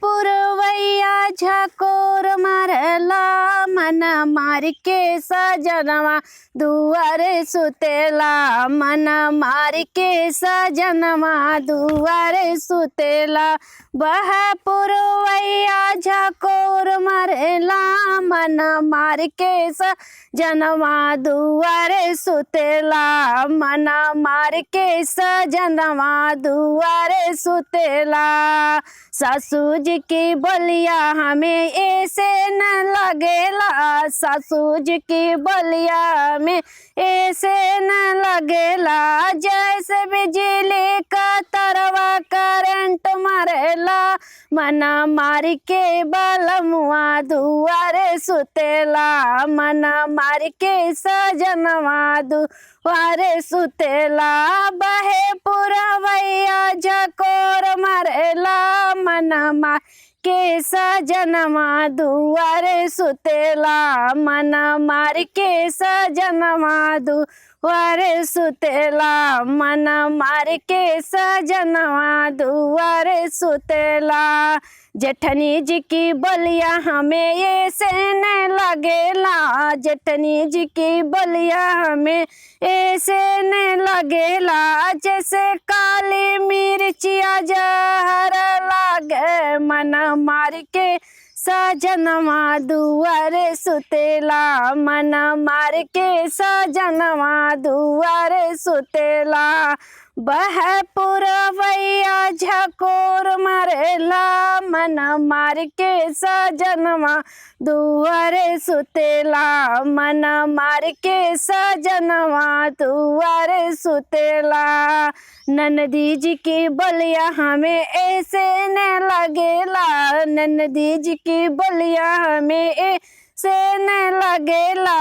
पुरवैया झकोर मारला मन मार के सजनवा दुआरे सुतेला मन मार के सजनवा दुआरे सुतेला बह पुरवैया झकोर मारला मन मार के सजनवा दुआरे सुतेला मन मार के सजनवा दुआरे सुतेला सासू जी की बोलिया हमें ऐसे न लगेला सासू जी की बोलिया हमें ऐसे न लगेला जैसे बिजली का तरवा करंट मारेला मना मार के बलमुआ दुआरे सुतेला मना मार के सजनवा दुआरे सुतेला बहे पुरवैया झकोर मारेला मन मार के सजनवा दुआरे सुतेला मन मार के सजनवा दुआरे सुतेला मन मार के सजनवा दुआरे सुतेला जेठनी जी की बोलिया हमें ये से न लगेला जेठनी जी की बोलिया हमें ऐसे न लगेला जैसे काली मिर्चिया जहर लागे मन मार के सजनवा दुआरे सुतेला मन मार के सजनवा दुआरे सुतेला बह पुरवैया झकोर मारेला मन मार के सजनवा दुआरे सुतेला मन मार के सजनवा दुआरे सुतेला ननदी जी की बोलिया हमें ऐसे न लगेला ननदी जी की बोलिया हमें ऐसे न लगेला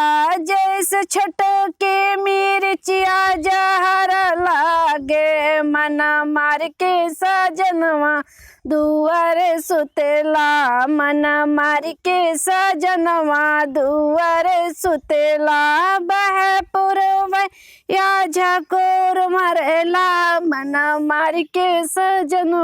जैसे छटके मिर्चिया जहर लागे मन मार के सजनवा दुआरे सुतेला मन मार के सजनवा दुआरे सुतेला बह पुरवैया झकोर मारेला मन मार के सजनवा